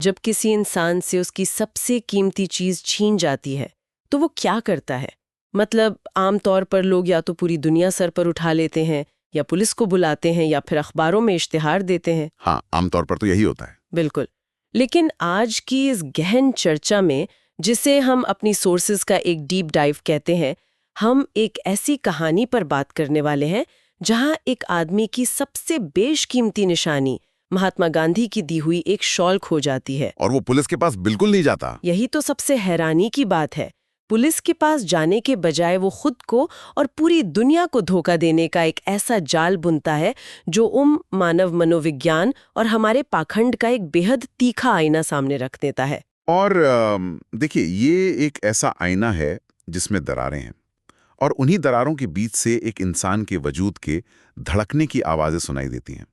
जब किसी इंसान से उसकी सबसे कीमती चीज छीन जाती है तो वो क्या करता है? मतलब आमतौर पर लोग या तो पूरी दुनिया सर पर उठा लेते हैं, या पुलिस को बुलाते हैं, या फिर अखबारों में इश्तिहार देते हैं। हाँ, आमतौर पर तो यही होता है। बिल्कुल। लेकिन आज की इस गहन चर्चा में, जिसे हम अपनी सोर्सेज का एक डीप डाइव कहते हैं, हम एक ऐसी कहानी पर बात करने वाले हैं जहां एक आदमी की सबसे बेशकीमती निशानी, महात्मा गांधी की दी हुई एक शॉल, खो जाती है। और वो पुलिस के पास बिल्कुल नहीं जाता। यही तो सबसे हैरानी की बात है। पुलिस के पास जाने के बजाय वो खुद को और पूरी दुनिया को धोखा देने का एक ऐसा जाल बुनता है जो मानव मनोविज्ञान और हमारे पाखंड का एक बेहद तीखा आईना सामने रख देता है। और देखिए, ये एक ऐसा आईना है जिसमें दरारें हैं, और उन्हीं दरारों के बीच से एक इंसान के वजूद के धड़कने की आवाजें सुनाई देती हैं।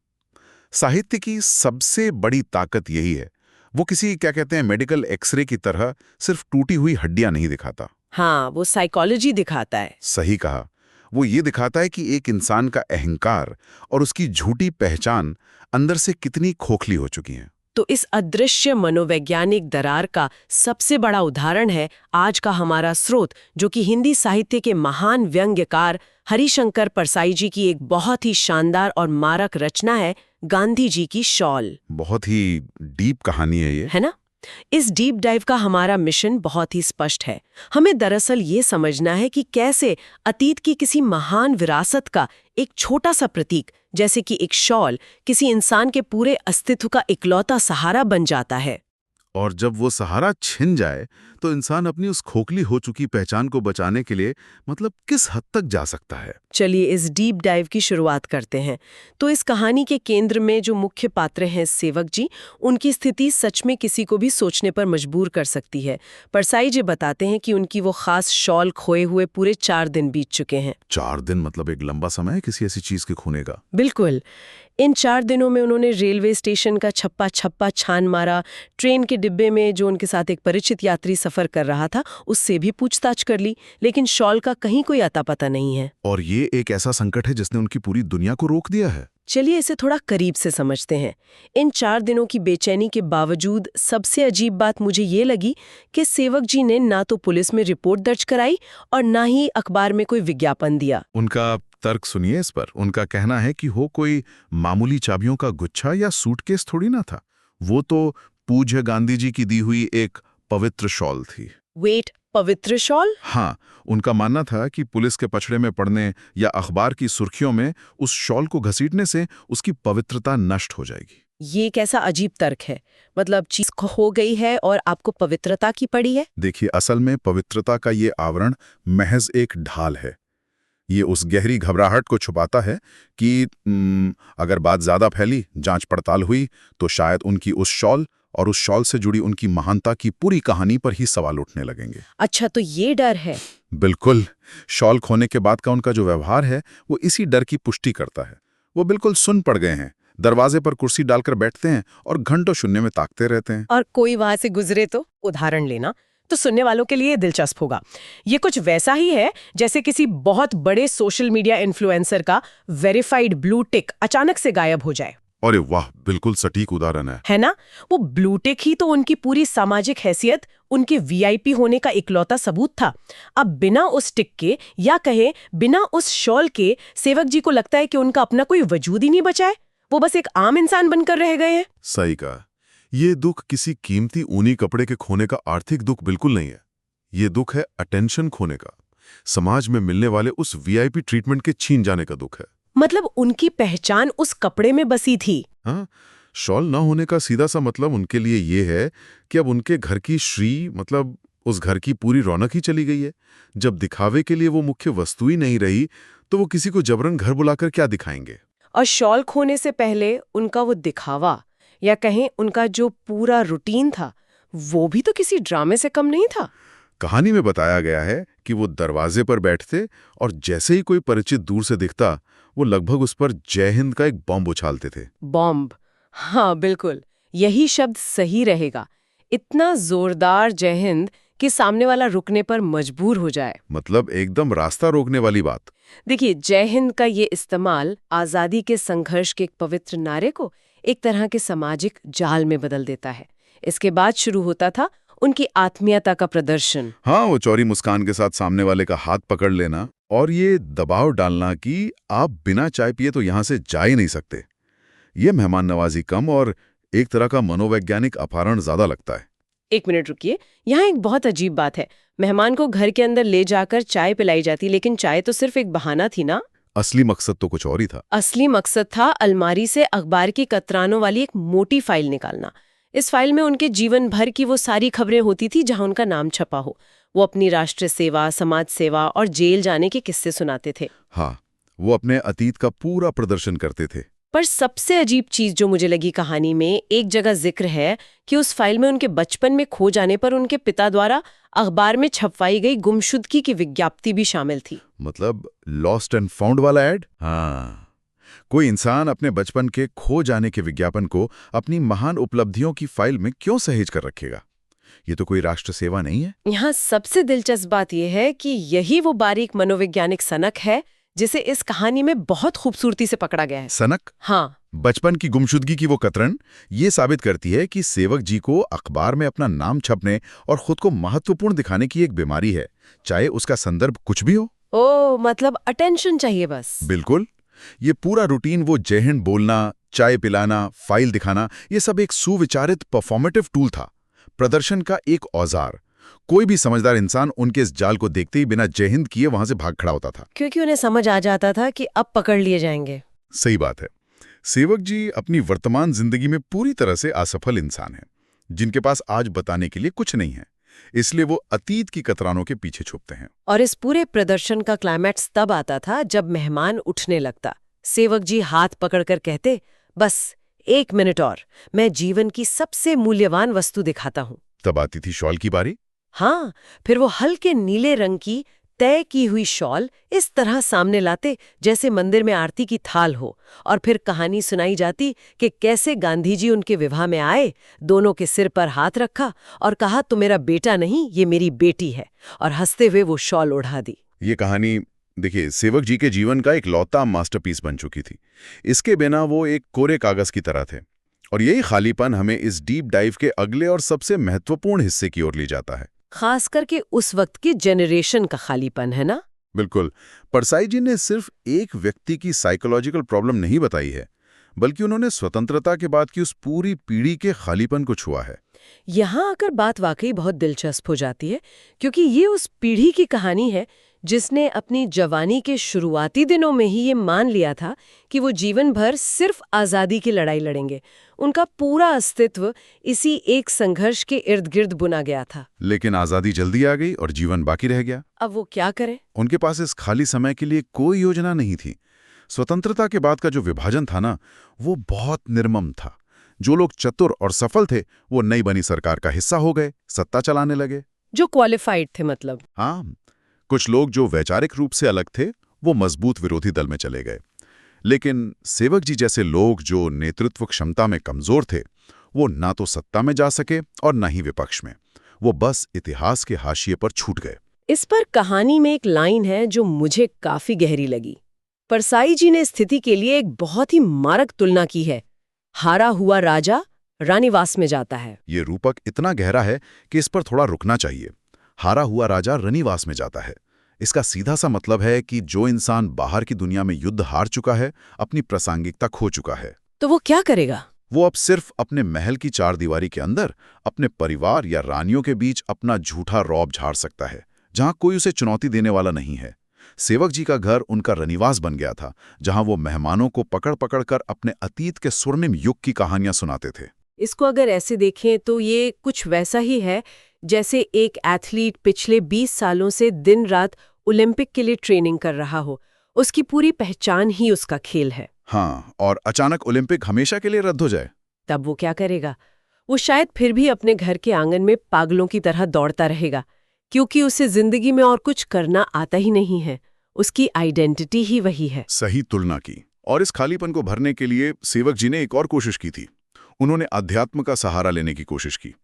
साहित्य की सबसे बड़ी ताकत यही है, वो किसी क्या कहते हैं मेडिकल एक्सरे की तरह सिर्फ टूटी हुई हड्डियां नहीं दिखाता। हाँ, वो साइकोलॉजी दिखाता है। सही कहा। वो ये दिखाता है कि एक इंसान का अहंकार और उसकी झूठी पहचान अंदर से कितनी खोखली हो चुकी है। तो इस अदृश्य मनोवैज्ञानिक दरार का सबसे बड़ा उदाहरण है आज का हमारा स्रोत, जो कि हिंदी साहित्य के महान व्यंग्यकार हरिशंकर परसाई जी की एक बहुत ही शानदार और मारक रचना है, गांधी जी की शॉल। बहुत ही डीप कहानी है ये। है ना? इस डीप डाइव का हमारा मिशन बहुत ही स्पष्ट है। हमें दरअसल ये समझना है कि कैसे अतीत की किसी महान विरासत का एक छोटा सा प्रतीक, जैसे कि एक शॉल, किसी इंसान के पूरे अस्तित्व का इकलौता सहारा बन जाता है। और जब वो सहारा छिन जाए तो इंसान अपनी उस खोखली हो चुकी पहचान को बचाने के लिए मतलब किस हद तक जा सकता है। चलिए इस डीप डाइव की शुरुआत करते हैं। तो इस कहानी के केंद्र में जो मुख्य पात्र हैं सेवक जी, उनकी स्थिति सच में किसी को भी सोचने पर मजबूर कर सकती है। परसाई जी बताते हैं कि उनकी वो खास शॉल खोए हुए पूरे 4 दिन बीत चुके हैं। 4 दिन मतलब एक लंबा समय है किसी ऐसी चीज के खोने का। बिल्कुल। इन 4 दिनों में उन्होंने रेलवे स्टेशन का छप्पा छप्पा छान मारा, ट्रेन के डिब्बे में जो उनके साथ एक परिचित यात्री सफर कर रहा था उससे भी पूछताछ कर ली, लेकिन शॉल का कहीं कोई अता पता नहीं है। और ये एक ऐसा संकट है जिसने उनकी पूरी दुनिया को रोक दिया है। चलिए इसे थोड़ा करीब से समझते हैं। इन 4 दिनों की बेचैनी के बावजूद सबसे अजीब बात मुझे ये लगी कि सेवक जी ने ना तो पुलिस में रिपोर्ट दर्ज कराई और ना ही अखबार में कोई विज्ञापन दिया। उनका तर्क सुनिए इस पर। उनका कहना है कि वो कोई मामूली चाबियों का गुच्छा या सूटकेस थोड़ी ना था, वो तो पूज्य गांधी जी की दी हुई एक पवित्र शॉल थी। वेट, पवित्र शॉल? हाँ, उनका मानना था कि पुलिस के पछड़े में पड़ने या अखबार की सुर्खियों में उस शॉल को घसीटने से उसकी पवित्रता नष्ट हो जाएगी। ये कैसा अजीब तर्क है? मतलब चीज खो गई है और आपको पवित्रता की पड़ी है? देखिए, असल में पवित्रता का ये आवरण महज एक ढाल है। ये उस गहरी घबराहट को छुपाता है कि अगर बात ज्यादा फैली, जांच पड़ताल हुई, तो शायद उनकी उस शॉल और उस शॉल से जुड़ी उनकी महानता की पूरी कहानी पर ही सवाल उठने लगेंगे। अच्छा, तो ये डर है? बिल्कुल। शॉल खोने के बाद का उनका जो व्यवहार है वो इसी डर की पुष्टि करता है। वो बिल्कुल सुन पड़ गए हैं, दरवाजे पर कुर्सी डालकर बैठते हैं और घंटों शून्य में ताकते रहते हैं। और कोई वहां से गुजरे तो उदाहरण लेना तो सुनने वालों के लिए दिलचस्प होगा। ये कुछ वैसा ही है जैसे किसी बहुत बड़े सोशल मीडिया इन्फ्लुएंसर का वेरीफाइड ब्लू टिक अचानक से गायब हो जाए। अरे वाह, बिल्कुल सटीक उदाहरण है ना? वो ब्लू टिक ही तो उनकी पूरी सामाजिक हैसियत, उनके वीआईपी होने का इकलौता सबूत था। अब बिना उस टिक के, या कहे बिना उस शॉल के, सेवक जी को लगता है कि उनका अपना कोई वजूद ही नहीं बचा है। वो बस एक आम इंसान बनकर रह गए हैं। सही कहा। ये दुख किसी कीमती ऊनी कपड़े के खोने का आर्थिक दुख बिल्कुल नहीं है। ये दुख है अटेंशन खोने का, समाज में मिलने वाले उस वीआईपी ट्रीटमेंट के छीन जाने का दुख है। मतलब उनकी पहचान उस कपड़े में बसी थी। हाँ, शॉल न होने का सीधा सा मतलब उनके लिए ये है कि अब उनके घर की मतलब उस घर की पूरी रौनक ही चली गई है। जब दिखावे के लिए वो मुख्य वस्तु ही नहीं रही, तो वो किसी को जबरन घर बुलाकर क्या दिखाएंगे। और शॉल खोने से पहले उनका वो दिखावा, या कहें उनका जो पूरा रूटीन था, वो भी तो किसी ड्रामे से कम नहीं था। कहानी में बताया गया है कि वो दरवाजे पर बैठते और जैसे ही कोई परिचित दूर से दिखता, वो लगभग उस पर जय हिंद का एक बॉम्ब उछालते थे। बॉम्ब? हाँ बिल्कुल, यही शब्द सही रहेगा। इतना जोरदार जय हिंद कि सामने वाला रुकने पर मजबूर हो जाए। मतलब एकदम रास्ता रोकने वाली बात। देखिए, जय हिंद का ये इस्तेमाल आजादी के संघर्ष के एक पवित्र नारे को एक तरह के सामाजिक जाल में बदल देता है। इसके बाद शुरू होता था उनकी आत्मीयता का प्रदर्शन। हाँ, वो चौड़ी मुस्कान के साथ सामने वाले का हाथ पकड़ लेना और ये दबाव डालना कि आप बिना चाय पिए तो यहां से जा ही नहीं सकते। ये मेहमान नवाजी कम और एक तरह का मनोवैज्ञानिक अपहरण ज्यादा लगता है। एक मिनट रुकिए, यहाँ एक बहुत अजीब बात है। मेहमान को घर के अंदर ले जाकर चाय पिलाई जाती, लेकिन चाय तो सिर्फ एक बहाना थी ना। असली मकसद तो कुछ और ही था। असली मकसद था अलमारी से अखबार की कतरानों वाली एक मोटी फाइल निकालना। इस फाइल में उनके जीवन भर की वो सारी खबरें होती थी जहां उनका नाम छपा हो। वो अपनी राष्ट्र सेवा, समाज सेवा और जेल जाने के किस्से सुनाते थे। हाँ, वो अपने अतीत का पूरा प्रदर्शन करते थे। पर सबसे अजीब चीज जो मुझे लगी कहानी में, एक जगह जिक्र है कि उस फाइल में उनके बचपन में खो जाने पर उनके पिता द्वारा अखबार में छपवाई गई गुमशुदगी की विज्ञप्ति भी शामिल थी। मतलब लॉस्ट एंड फाउंड वाला ऐड? हाँ, कोई इंसान अपने बचपन के खो जाने के विज्ञापन को अपनी महान उपलब्धियों की फाइल में क्यों सहेज कर रखेगा? ये तो कोई राष्ट्र सेवा नहीं है। यहाँ सबसे दिलचस्प बात यह है कि यही वो बारीक मनोवैज्ञानिक सनक है जिसे इस कहानी में बहुत खूबसूरती से पकड़ा गया है। सनक? हाँ, बचपन की गुमशुदगी की वो कतरन ये साबित करती है कि सेवक जी को अखबार में अपना नाम छपने और खुद को महत्वपूर्ण दिखाने की एक बीमारी है, चाहे उसका संदर्भ कुछ भी हो। ओ, मतलब अटेंशन चाहिए बस। बिल्कुल। ये पूरा रूटीन, वो जय हिंद बोलना, चाय पिलाना, फाइल दिखाना, ये सब एक सुविचारित परफॉर्मेटिव टूल था, प्रदर्शन का एक औजार। कोई भी समझदार इंसान उनके इस जाल को देखते ही बिना जय हिंद किए वहां से भाग खड़ा होता था, क्योंकि उन्हें समझ आ जाता था कि अब पकड़ लिए जाएंगे। सही बात है। सेवक जी अपनी वर्तमान जिंदगी में पूरी तरह से असफल इंसान हैं, जिनके पास आज बताने के लिए कुछ नहीं है, इसलिए वो अतीत की कतरानों के पीछे छुपते हैं। और इस पूरे प्रदर्शन का क्लाइमैक्स तब आता था जब मेहमान उठने लगता। सेवक जी हाथ पकड़कर कहते, बस 1 मिनट और, मैं जीवन की सबसे मूल्यवान वस्तु दिखाता हूँ। तब आती थी शॉल की बारी। हाँ, फिर वो हल्के नीले रंग की तय की हुई शॉल इस तरह सामने लाते जैसे मंदिर में आरती की थाल हो, और फिर कहानी सुनाई जाती कि कैसे गांधी जी उनके विवाह में आए, दोनों के सिर पर हाथ रखा और कहा, तू मेरा बेटा नहीं, ये मेरी बेटी है, और हंसते हुए वो शॉल ओढ़ा दी। ये कहानी देखिए सेवक जी के जीवन का एक लौता मास्टरपीस बन चुकी थी। इसके बिना वो एक कोरे कागज की तरह थे, और यही खालीपन हमें इस डीप डाइव के अगले और सबसे महत्वपूर्ण हिस्से की ओर ले जाता है। खास करके उस वक्त की जनरेशन का खालीपन, है ना? बिल्कुल। परसाई जी ने सिर्फ एक व्यक्ति की साइकोलॉजिकल प्रॉब्लम नहीं बताई है, बल्कि उन्होंने स्वतंत्रता के बाद की उस पूरी पीढ़ी के खालीपन को छुआ है। यहाँ आकर बात वाकई बहुत दिलचस्प हो जाती है, क्योंकि ये उस पीढ़ी की कहानी है जिसने अपनी जवानी के शुरुआती दिनों में ही ये मान लिया था कि वो जीवन भर सिर्फ आज़ादी की लड़ाई लड़ेंगे। उनका पूरा अस्तित्व इसी एक संघर्ष के इर्द गिर्द बुना गया था। लेकिन आज़ादी जल्दी आ गई और जीवन बाकी रह गया। अब वो क्या करें? उनके पास इस खाली समय के लिए कोई योजना नहीं थी। स्वतंत्रता के बाद का जो विभाजन था ना, वो बहुत निर्मम था। जो लोग चतुर और सफल थे वो नई बनी सरकार का हिस्सा हो गए, सत्ता चलाने लगे। जो क्वालिफाइड थे मतलब? हाँ, कुछ लोग जो वैचारिक रूप से अलग थे वो मजबूत विरोधी दल में चले गए। लेकिन सेवक जी जैसे लोग जो नेतृत्व क्षमता में कमजोर थे, वो ना तो सत्ता में जा सके और ना ही विपक्ष में। वो बस इतिहास के हाशिए पर छूट गए। इस पर कहानी में एक लाइन है जो मुझे काफी गहरी लगी। परसाई जी ने स्थिति के लिए एक बहुत ही मारक तुलना की है। हारा हुआ राजा रानीवास में जाता है। ये रूपक इतना गहरा है कि इस पर थोड़ा रुकना चाहिए। हारा हुआ राजा रनिवास में जाता है। इसका सीधा सा मतलब है कि जो इंसान बाहर की दुनिया में युद्ध हार चुका है, अपनी प्रासंगिकता खो चुका है, तो वो क्या करेगा? वो अब सिर्फ अपने महल की चारदीवारी के अंदर अपने परिवार या रानियों के बीच अपना झूठा रौब झाड़ सकता है, जहां कोई उसे चुनौती देने वाला नहीं है। सेवक जी का घर उनका रनिवास बन गया था, जहां वो मेहमानों को पकड़ पकड़ कर अपने अतीत के स्वर्णिम युग की कहानियां सुनाते थे। इसको अगर ऐसे देखें तो ये कुछ वैसा ही है जैसे एक एथलीट पिछले 20 सालों से दिन रात ओलंपिक के लिए ट्रेनिंग कर रहा हो। उसकी पूरी पहचान ही उसका खेल है। हाँ, और अचानक ओलंपिक हमेशा के लिए रद्द हो जाए, तब वो क्या करेगा? वो शायद फिर भी अपने घर के आंगन में पागलों की तरह दौड़ता रहेगा, क्योंकि उसे जिंदगी में और कुछ करना आता ही नहीं है। उसकी आइडेंटिटी ही वही है। सही तुलना की। और इस खालीपन को भरने के लिए सेवक जी ने एक और कोशिश की थी। उन्होंने अध्यात्म का सहारा लेने की कोशिश की।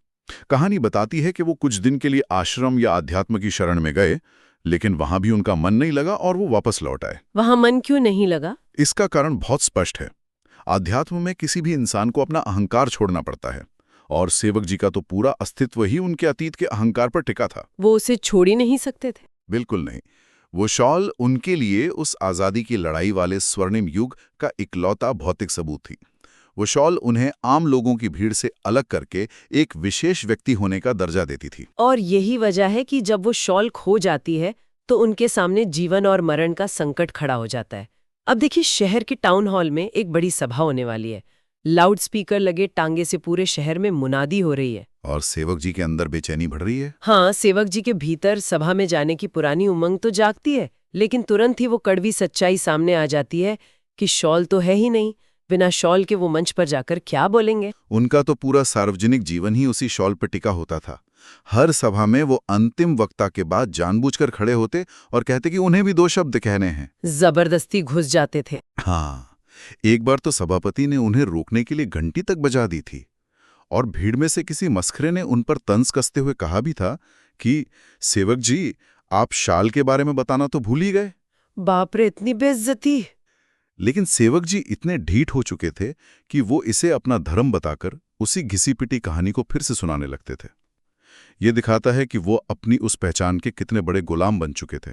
कहानी बताती है कि वो कुछ दिन के लिए आश्रम या अध्यात्म की शरण में गए, लेकिन वहां भी उनका मन नहीं लगा और वो वापस लौट आए। वहां मन क्यों नहीं लगा? इसका कारण बहुत स्पष्ट है। अध्यात्म में किसी भी इंसान को अपना अहंकार छोड़ना पड़ता है, और सेवक जी का तो पूरा अस्तित्व ही उनके अतीत के अहंकार पर टिका था। वो उसे छोड़ ही नहीं सकते थे। बिल्कुल नहीं। वो शॉल उनके लिए उस आज़ादी की लड़ाई वाले स्वर्णिम युग का इकलौता भौतिक सबूत थी। वो शॉल उन्हें आम लोगों की भीड़ से अलग करके एक विशेष व्यक्ति होने का दर्जा देती थी। और यही वजह है कि जब वो शॉल खो जाती है तो उनके सामने जीवन और मरण का संकट खड़ा हो जाता है। अब देखिए, शहर के टाउन हॉल में एक बड़ी सभा होने वाली है। लाउड स्पीकर लगे टांगे से पूरे शहर में मुनादी हो रही है। और सेवक जी के अंदर बेचैनी बढ़ रही है। हाँ, सेवक जी के भीतर सभा में जाने की पुरानी उमंग तो जागती है, लेकिन तुरंत ही वो कड़वी सच्चाई सामने आ जाती है कि शॉल तो है ही नहीं। बिना शॉल के वो मंच पर जाकर क्या बोलेंगे? उनका तो पूरा सार्वजनिक जीवन ही उसी शॉल पर टिका होता था। हर सभा में वो अंतिम वक्ता के बाद जानबूझकर खड़े होते और कहते कि उन्हें भी 2 शब्द कहने हैं। जबरदस्ती घुस जाते थे। हाँ, एक बार तो सभापति ने उन्हें रोकने के लिए घंटी तक बजा दी थी और भीड़ में से किसी मस्खरे ने उन पर तंज कसते हुए कहा भी था कि सेवक जी, आप शाल के बारे में बताना तो भूल ही गए। बाप रे, इतनी बेइज्जती! लेकिन सेवक जी इतने ढीठ हो चुके थे कि वो इसे अपना धर्म बताकर उसी घिसी-पिटी कहानी को फिर से सुनाने लगते थे। ये दिखाता है कि वो अपनी उस पहचान के कितने बड़े गुलाम बन चुके थे।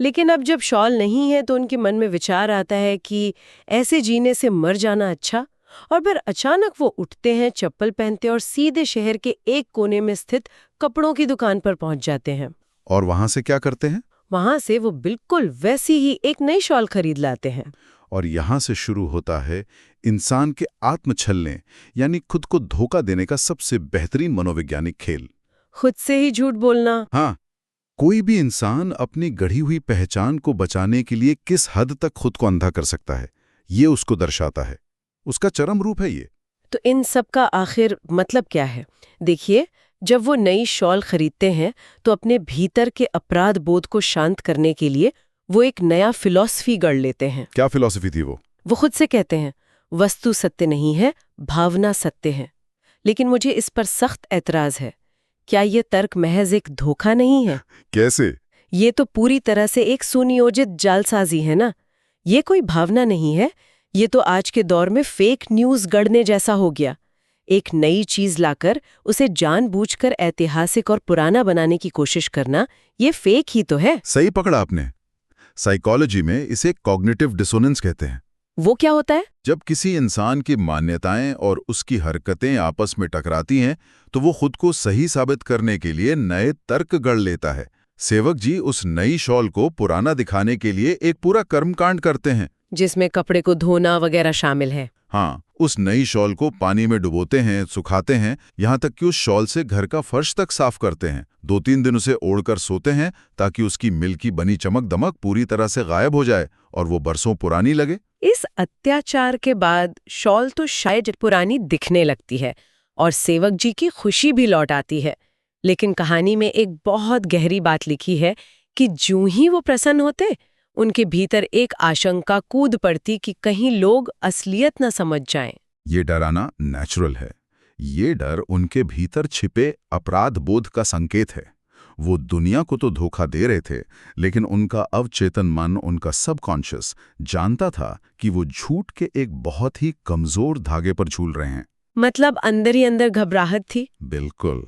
लेकिन अब जब शॉल नहीं है तो उनके मन में विचार आता है कि ऐसे जीने से मर जाना अच्छा। और फिर अचानक वो उठते हैं, चप्पल पहनते और सीधे शहर के एक कोने में स्थित कपड़ों की दुकान पर पहुंच जाते हैं। और वहां से क्या करते हैं? वहां से वो बिल्कुल वैसी ही एक नई शॉल खरीद लाते हैं। और यहां से शुरू होता है इंसान के आत्मछलने यानी खुद को धोखा देने का सबसे बेहतरीन मनोवैज्ञानिक खेल। खुद से ही झूठ बोलना। हाँ, कोई भी इंसान अपनी गढ़ी हुई पहचान को बचाने के लिए किस हद तक खुद को अंधा कर सकता है, ये उसको दर्शाता है। उसका चरम रूप है ये। तो इन सब का आखिर मतलब क्या है? देखिए, जब वो नई शॉल खरीदते हैं तो अपने भीतर के अपराध बोध को शांत करने के लिए वो एक नया फिलॉसफी गढ़ लेते हैं। क्या फिलॉसफी थी वो? वो खुद से कहते हैं, वस्तु सत्य नहीं है, भावना सत्य है। लेकिन मुझे इस पर सख्त ऐतराज है। क्या ये तर्क महज एक धोखा नहीं है? कैसे? ये तो पूरी तरह से एक सुनियोजित जालसाजी है ना। ये कोई भावना नहीं है, ये तो आज के दौर में फेक न्यूज़ गढ़ने जैसा हो गया। एक नई चीज लाकर उसे जानबूझकर ऐतिहासिक और पुराना बनाने की कोशिश करना, ये फेक ही तो है। सही पकड़ा आपने। साइकोलॉजी में इसे कॉग्निटिव डिसोनेंस कहते हैं। वो क्या होता है? जब किसी इंसान की मान्यताएं और उसकी हरकतें आपस में टकराती हैं, तो वो खुद को सही साबित करने के लिए नए तर्क गढ़ लेता है। सेवक जी उस नई शॉल को पुराना दिखाने के लिए एक पूरा कर्मकांड करते हैं, जिसमें कपड़े को धोना वगैरह शामिल है। हाँ, उस नई शॉल को पानी में डुबोते हैं, सुखाते हैं, यहाँ तक कि उस शॉल से घर का फर्श तक साफ करते हैं। 2-3 दिन उसे ओढ़कर सोते हैं ताकि उसकी मिल्की बनी चमक दमक पूरी तरह से गायब हो जाए और वो बरसों पुरानी लगे। इस अत्याचार के बाद शॉल तो शायद पुरानी दिखने लगती है और सेवक जी की खुशी भी लौट आती है। लेकिन कहानी में एक बहुत गहरी बात लिखी है कि जूं ही वो प्रसन्न होते, उनके भीतर एक आशंका कूद पड़ती कि कहीं लोग असलियत न समझ जाएं। ये डराना नेचुरल है। ये डर उनके भीतर छिपे अपराध बोध का संकेत है। वो दुनिया को तो धोखा दे रहे थे, लेकिन उनका अवचेतन मन, उनका सबकॉन्शियस जानता था कि वो झूठ के एक बहुत ही कमजोर धागे पर झूल रहे हैं। मतलब अंदर ही अंदर घबराहट थी। बिल्कुल।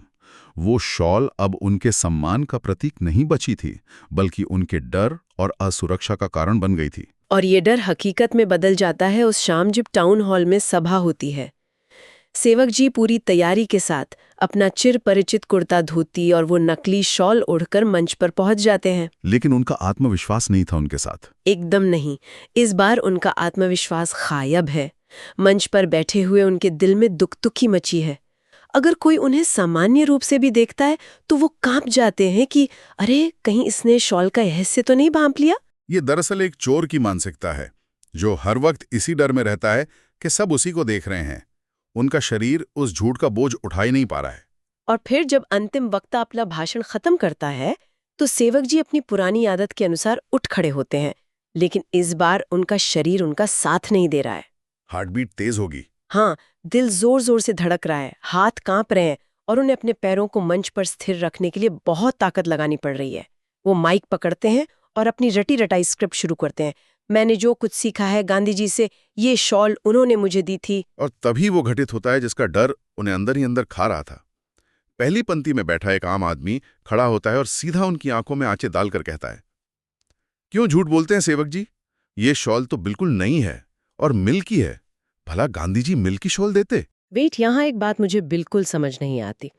वो शॉल अब उनके सम्मान का प्रतीक नहीं बची थी, बल्कि उनके डर और असुरक्षा का कारण बन गई थी। और ये डर हकीकत में बदल जाता है उस शाम जब टाउन हॉल में सभा होती है। सेवक जी पूरी तैयारी के साथ अपना चिर परिचित कुर्ता धोती और वो नकली शॉल ओढ़कर मंच पर पहुंच जाते हैं। लेकिन उनका आत्मविश्वास नहीं था उनके साथ। एकदम नहीं। इस बार उनका आत्मविश्वास गायब है। मंच पर बैठे हुए उनके दिल में दुख-दुखी मची है। अगर कोई उन्हें सामान्य रूप से भी देखता है तो वो कांप जाते हैं कि अरे, कहीं इसने शॉल का रहस्य तो नहीं भांप लिया। ये दरअसल एक चोर की मानसिकता है, जो हर वक्त इसी डर में रहता है कि सब उसी को देख रहे हैं। उनका शरीर उस झूठ का बोझ उठा ही नहीं पा रहा है। और फिर जब अंतिम वक्ता अपना भाषण खत्म करता है तो सेवक जी अपनी पुरानी आदत के अनुसार उठ खड़े होते हैं। लेकिन इस बार उनका शरीर उनका साथ नहीं दे रहा है। हार्टबीट तेज होगी। हाँ, दिल जोर जोर से धड़क रहा है, हाथ कांप रहे हैं और उन्हें अपने पैरों को मंच पर स्थिर रखने के लिए बहुत ताकत लगानी पड़ रही है। वो माइक पकड़ते हैं और अपनी रटी रटाई स्क्रिप्ट शुरू करते हैं। मैंने जो कुछ सीखा है गांधी जी से, ये शॉल उन्होंने मुझे दी थी। और तभी वो घटित होता है जिसका डर उन्हें अंदर ही अंदर खा रहा था। पहली पंक्ति में बैठा एक आम आदमी खड़ा होता है और सीधा उनकी आंखों में आंचें डालकर कहता है, क्यों झूठ बोलते हैं सेवक जी? ये शॉल तो बिल्कुल नई है और मिल की है। भला गांधी जी मिल की शॉल देते? वेट, यहाँ एक बात मुझे बिल्कुल समझ नहीं आती।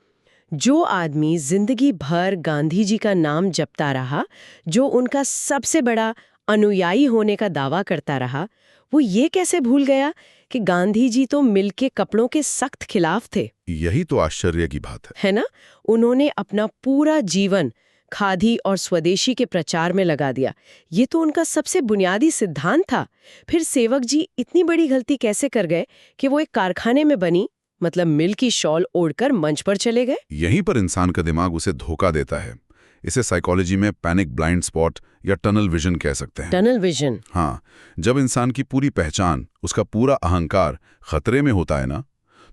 जो आदमी जिंदगी भर गांधी जी का नाम जपता रहा, जो उनका सबसे बड़ा अनुयायी होने का दावा करता रहा, वो ये कैसे भूल गया कि गांधी जी तो मिल के कपड़ों के सख्त खिलाफ थे? यही तो आश्चर्य की बात है ना? उन्होंने अपना पूरा जीवन खादी और स्वदेशी के प्रचार में लगा दिया। ये तो उनका सबसे बुनियादी सिद्धांत था। फिर सेवक जी इतनी बड़ी गलती कैसे कर गए कि वो एक कारखाने में बनी, मतलब मिल की शॉल ओढ़कर मंच पर चले गए? यहीं पर इंसान का दिमाग उसे धोखा देता है। इसे साइकोलॉजी में पैनिक ब्लाइंड स्पॉट या टनल विजन कह सकते हैं। Tunnel vision? हाँ, जब इंसान की पूरी पहचान, उसका पूरा अहंकार खतरे में होता है ना,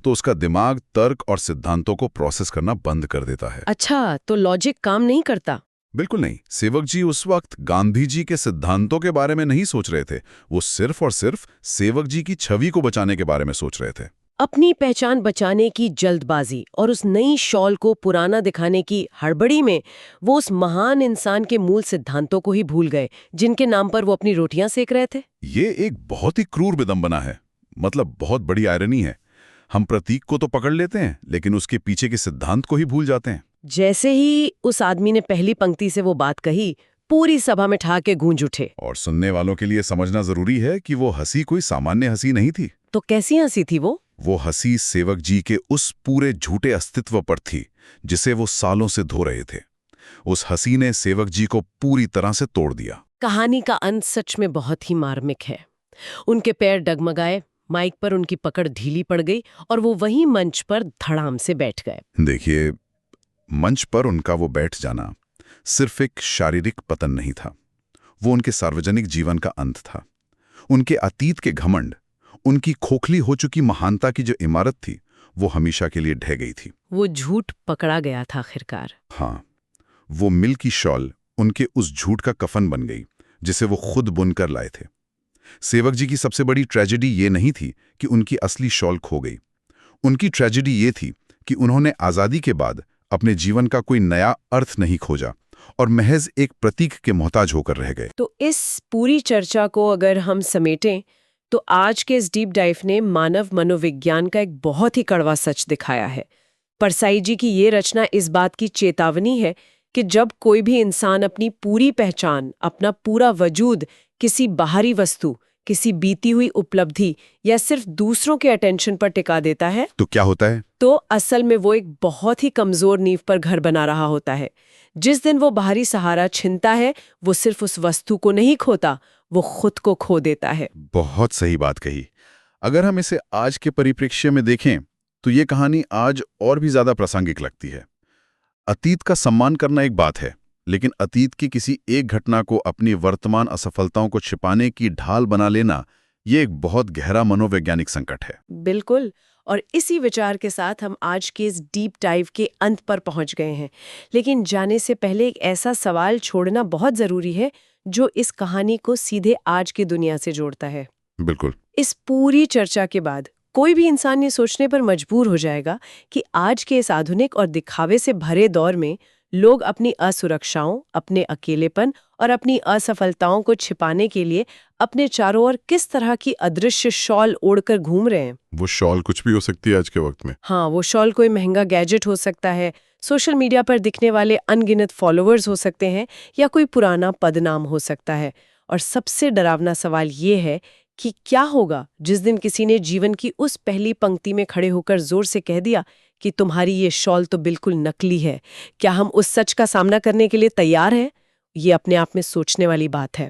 तो उसका दिमाग तर्क और सिद्धांतों को प्रोसेस करना बंद कर देता है। अच्छा, तो लॉजिक काम नहीं करता? बिल्कुल नहीं। सेवक जी उस वक्त गांधी जी के सिद्धांतों के बारे में नहीं सोच रहे थे, वो सिर्फ और सिर्फ सेवक जी की छवि को बचाने के बारे में सोच रहे थे। अपनी पहचान बचाने की जल्दबाजी और उस नई शॉल को पुराना दिखाने की हड़बड़ी में वो उस महान इंसान के मूल सिद्धांतों को ही भूल गए, जिनके नाम पर वो अपनी रोटियां सेक रहे थे। ये एक बहुत ही क्रूर विडंबना है, मतलब बहुत बड़ी आयरनी है। हम प्रतीक को तो पकड़ लेते हैं, लेकिन उसके पीछे के सिद्धांत को ही भूल जाते हैं। जैसे ही उस आदमी ने पहली पंक्ति से वो बात कही, पूरी सभा में ठहाके गूंज उठे। और सुनने वालों के लिए समझना जरूरी है कि वो हंसी कोई सामान्य हंसी नहीं थी। तो कैसी हंसी थी वो? वो हंसी सेवक जी के उस पूरे झूठे अस्तित्व पर थी जिसे वो सालों से धो रहे थे। उस हंसी ने सेवक जी को पूरी तरह से तोड़ दिया। कहानी का अंत सच में बहुत ही मार्मिक है। उनके पैर डगमगाए, माइक पर उनकी पकड़ ढीली पड़ गई और वो वहीं मंच पर धड़ाम से बैठ गए। देखिए, मंच पर उनका वो बैठ जाना सिर्फ एक शारीरिक पतन नहीं था, वो उनके सार्वजनिक जीवन का अंत था। उनके अतीत के घमंड, उनकी खोखली हो चुकी महानता की जो इमारत थी, वो हमेशा के लिए ढह गई थी। वो झूठ पकड़ा गया था आखिरकार। हाँ, वो मिल की शॉल उनके उस झूठ का कफन बन गई जिसे वो खुद बुनकर लाए थे। सेवक जी की सबसे बड़ी ट्रेजेडी ये नहीं थी कि उनकी असली शॉल खो गई। उनकी ट्रेजेडी ये थी कि उन्होंने आज़ादी के बाद अपने जीवन का कोई नया अर्थ नहीं खोजा और महज एक प्रतीक के मोहताज होकर रह गए। तो इस पूरी चर्चा को अगर हम समेटें, तो आज के इस डीप डाइव ने मानव मनोविज्ञान का एक बहुत ही कड़वा सच दिखाया है। परसाई जी की ये रचना इस बात की चेतावनी है कि जब कोई भी इंसान अपनी पूरी पहचान, अपना पूरा वजूद किसी बाहरी वस्तु, किसी बीती हुई उपलब्धि या सिर्फ दूसरों के अटेंशन पर टिका देता है, तो क्या होता है? तो असल में वो एक बहुत ही कमजोर नींव पर घर बना रहा होता है। जिस दिन वो बाहरी सहारा छिनता है, वो सिर्फ उस वस्तु को नहीं खोता, वो खुद को खो देता है। बहुत सही बात कही। अगर हम इसे आज के परिप्रेक्ष्य में देखें, तो ये कहानी आज और भी ज्यादा प्रासंगिक लगती है। अतीत का सम्मान करना एक बात है, लेकिन अतीत की किसी एक घटना को अपनी वर्तमान असफलताओं को छिपाने की ढाल बना लेना, ये एक बहुत गहरा मनोवैज्ञानिक संकट है। बिल्कुल। और इसी विचार के साथ हम आज के इस डीप डाइव के अंत पर पहुंच गए हैं। लेकिन जाने से पहले एक ऐसा सवाल छोड़ना बहुत जरूरी है जो इस कहानी को सीधे आज की दुनिया से जोड़ता है। बिल्कुल। इस पूरी चर्चा के बाद कोई भी इंसान ये सोचने पर मजबूर हो जाएगा कि आज के इस आधुनिक और दिखावे से भरे दौर में लोग अपनी असुरक्षाओं, अपने अकेलेपन और अपनी असफलताओं को छिपाने के लिए अपने चारों ओर किस तरह की अदृश्य शॉल ओढ़कर घूम रहे हैं। वो शॉल कुछ भी हो सकती है आज के वक्त में। हाँ, वो शॉल कोई महंगा गैजेट हो सकता है, सोशल मीडिया पर दिखने वाले अनगिनत फॉलोअर्स हो सकते हैं, या कोई पुराना पदनाम हो सकता है। और सबसे डरावना सवाल ये है कि क्या होगा जिस दिन किसी ने जीवन की उस पहली पंक्ति में खड़े होकर जोर से कह दिया कि तुम्हारी ये शॉल तो बिल्कुल नकली है। क्या हम उस सच का सामना करने के लिए तैयार हैं? ये अपने आप में सोचने वाली बात है।